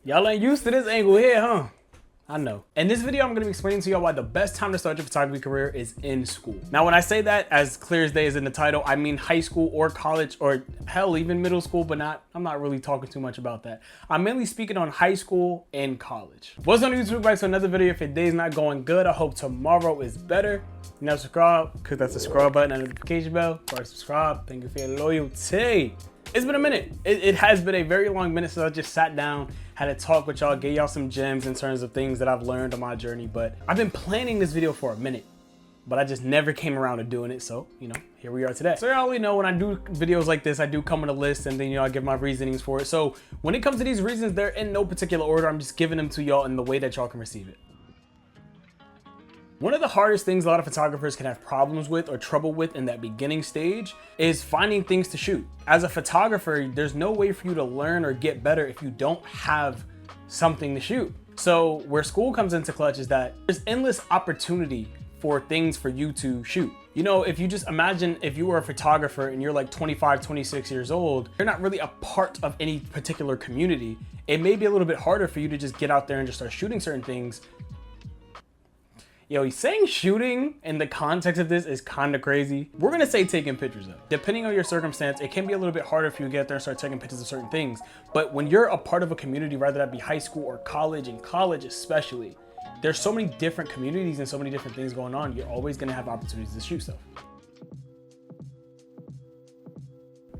Y'all ain't used to this angle here, huh? I know. In this video, I'm gonna be explaining to y'all why the best time to start your photography career is in school. Now, when I say that, as clear as day is in the title, I mean high school or college or hell, even middle school, but I'm not really talking too much about that. I'm mainly speaking on high school and college. What's on YouTube? Back to another video. If your day's not going good, I hope tomorrow is better. You know, subscribe, click that subscribe button and notification bell. Or subscribe. Thank you for your loyalty. It's been a minute. It has been a very long minute since I just sat down, had a talk with y'all, gave y'all some gems in terms of things that I've learned on my journey. But I've been planning this video for a minute, but I just never came around to doing it. So, you know, here we are today. So y'all already know when I do videos like this, I do come with a list and then, you know, I give my reasonings for it. So when it comes to these reasons, they're in no particular order. I'm just giving them to y'all in the way that y'all can receive it. One of the hardest things a lot of photographers can have problems with or trouble with in that beginning stage is finding things to shoot. As a photographer, there's no way for you to learn or get better if you don't have something to shoot. So where school comes into clutch is that there's endless opportunity for things for you to shoot. You know, if you just imagine if you were a photographer and you're like 25, 26 years old, you're not really a part of any particular community. It may be a little bit harder for you to just get out there and just start shooting certain things. Yo, saying shooting in the context of this is kind of crazy. We're gonna say taking pictures though. Depending on your circumstance, it can be a little bit harder for you to get out there and start taking pictures of certain things. But when you're a part of a community, whether that be high school or college, and college especially, there's so many different communities and so many different things going on. You're always gonna have opportunities to shoot stuff.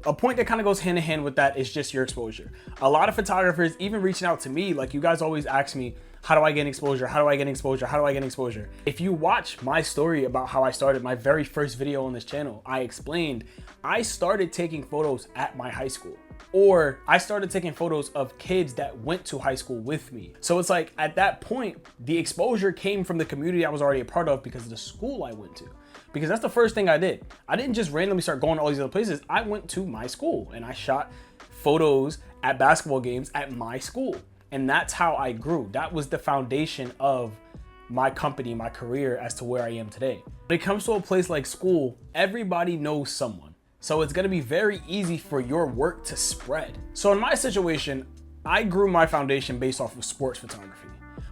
A point that kind of goes hand in hand with that is just your exposure. A lot of photographers, even reaching out to me, like you guys always ask me, how do I get exposure? How do I get exposure? How do I get exposure? If you watch my story about how I started my very first video on this channel, I explained I started taking photos at my high school, or I started taking photos of kids that went to high school with me. So it's like at that point, the exposure came from the community I was already a part of because of the school I went to. Because that's the first thing I did. I didn't just randomly start going to all these other places. I went to my school and I shot photos at basketball games at my school. And that's how I grew. That was the foundation of my company, my career as to where I am today. When it comes to a place like school, everybody knows someone. So it's gonna be very easy for your work to spread. So in my situation, I grew my foundation based off of sports photography.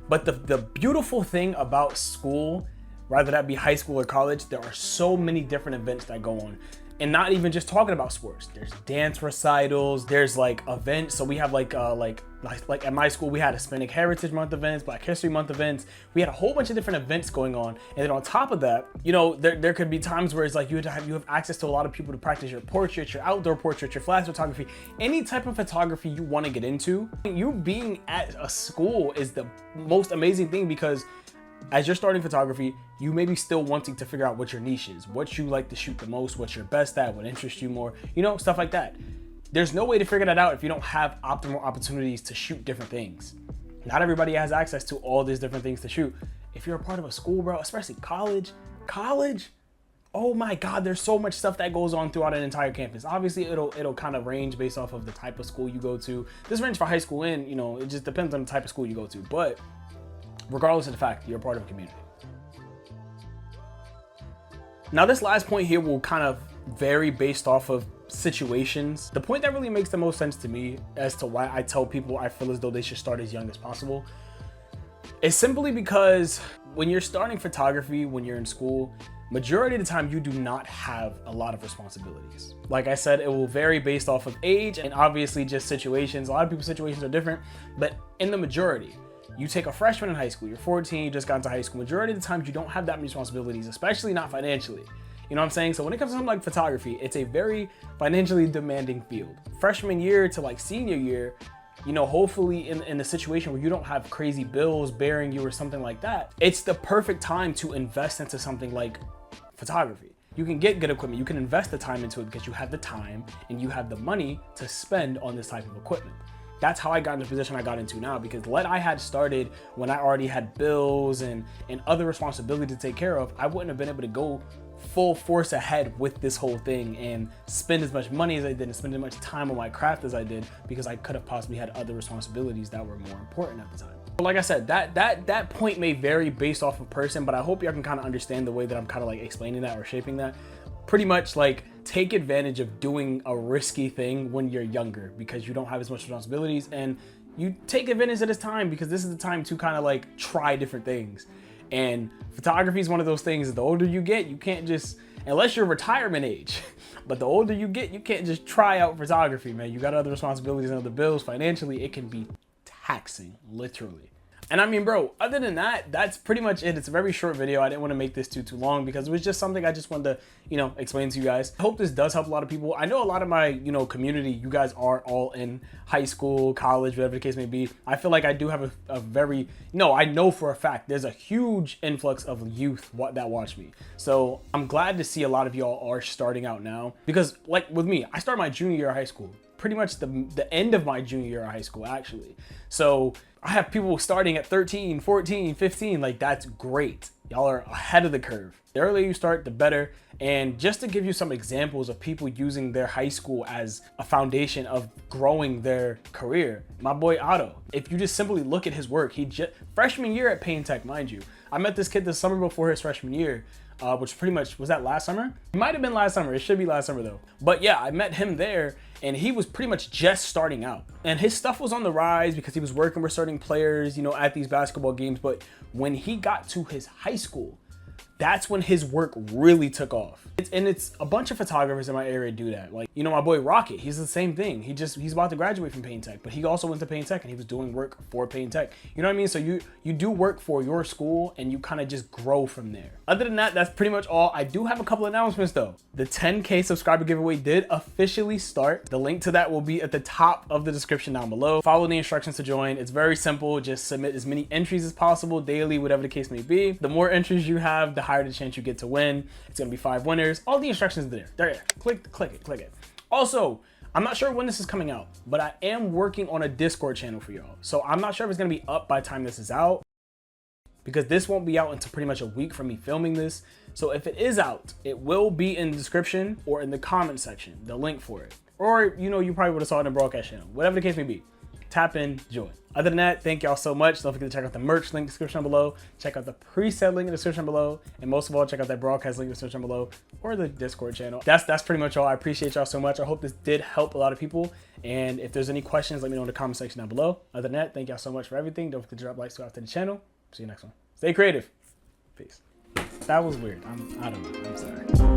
But the beautiful thing about school, whether that be high school or college, there are so many different events that go on. And not even just talking about sports. There's dance recitals, there's like events. So we have like at my school, we had Hispanic Heritage Month events, Black History Month events. We had a whole bunch of different events going on. And then on top of that, you know, there could be times where it's like you have access to a lot of people to practice your portraits, your outdoor portraits, your flash photography, any type of photography you want to get into. You being at a school is the most amazing thing, because as you're starting photography, you may be still wanting to figure out what your niche is, what you like to shoot the most, what you're best at, what interests you more, you know, stuff like that. There's no way to figure that out if you don't have optimal opportunities to shoot different things. Not everybody has access to all these different things to shoot. If you're a part of a school, bro, especially college, oh my God, there's so much stuff that goes on throughout an entire campus. Obviously, it'll kind of range based off of the type of school you go to. This range for high school and, you know, it just depends on the type of school you go to. But regardless of the fact, you're a part of a community. Now, this last point here will kind of vary based off of situations. The point that really makes the most sense to me as to why I tell people I feel as though they should start as young as possible is simply because when you're starting photography, when you're in school, majority of the time you do not have a lot of responsibilities. Like I said, it will vary based off of age and obviously just situations. A lot of people's situations are different, but in the majority, you take a freshman in high school, you're 14, you just got into high school. Majority of the times you don't have that many responsibilities, especially not financially. You know what I'm saying? So when it comes to something like photography, it's a very financially demanding field. Freshman year to like senior year, you know, hopefully in a situation where you don't have crazy bills bearing you or something like that, it's the perfect time to invest into something like photography. You can get good equipment, you can invest the time into it because you have the time and you have the money to spend on this type of equipment. That's how I got in the position I got into now, because let I had started when I already had bills and other responsibility to take care of, I wouldn't have been able to go full force ahead with this whole thing and spend as much money as I did and spend as much time on my craft as I did, because I could have possibly had other responsibilities that were more important at the time. But like I said, that point may vary based off of person, but I hope y'all can kind of understand the way that I'm kind of like explaining that or shaping that. Pretty much like take advantage of doing a risky thing when you're younger, because you don't have as much responsibilities and you take advantage of this time, because this is the time to kind of like try different things. And photography is one of those things, the older you get, you can't just, unless you're retirement age, but the older you get, you can't just try out photography, man. You got other responsibilities and other bills. Financially, it can be taxing, literally. And I mean, bro, other than that, that's pretty much it. It's a very short video. I didn't want to make this too long because it was just something I just wanted to, you know, explain to you guys. I hope this does help a lot of people. I know a lot of my, you know, community, you guys are all in high school, college, whatever the case may be. I feel like I do have a very, no, I know for a fact there's a huge influx of youth that watch me. So I'm glad to see a lot of y'all are starting out now, because like with me, I started my junior year of high school, pretty much the end of my junior year of high school, actually. So I have people starting at 13, 14, 15. Like, that's great. Y'all are ahead of the curve. The earlier you start, the better. And just to give you some examples of people using their high school as a foundation of growing their career, my boy Otto, if you just simply look at his work, he just, freshman year at Payne Tech, mind you. I met this kid the summer before his freshman year, which pretty much, was that last summer? It might have been last summer. It should be last summer though. But yeah, I met him there and he was pretty much just starting out. And his stuff was on the rise because he was working with certain players, you know, at these basketball games. But when he got to his high school, that's when his work really took off. It's a bunch of photographers in my area do that. Like, you know, my boy Rocket, he's the same thing. He's about to graduate from Payne Tech, but he also went to Payne Tech and he was doing work for Payne Tech. You know what I mean? So you do work for your school and you kind of just grow from there. Other than that, that's pretty much all. I do have a couple announcements though. The 10K subscriber giveaway did officially start. The link to that will be at the top of the description down below. Follow the instructions to join. It's very simple. Just submit as many entries as possible daily, whatever the case may be. The more entries you have, the higher the chance you get to win. It's gonna be 5 winners. All the instructions are there. There, click it. Also, I'm not sure when this is coming out, but I am working on a Discord channel for y'all. So I'm not sure if it's gonna be up by the time this is out, because this won't be out until pretty much a week from me filming this. So if it is out, it will be in the description or in the comment section, the link for it. Or, you know, you probably would have saw it in the broadcast channel, whatever the case may be. Tap in, join. Other than that, thank y'all so much. Don't forget to check out the merch link in the description below. Check out the preset link in the description below. And most of all, check out that broadcast link in the description below, or the Discord channel. That's pretty much all. I appreciate y'all so much. I hope this did help a lot of people. And if there's any questions, let me know in the comment section down below. Other than that, thank y'all so much for everything. Don't forget to drop likes to the channel. See you next one. Stay creative. Peace. That was weird. I don't know. I'm sorry.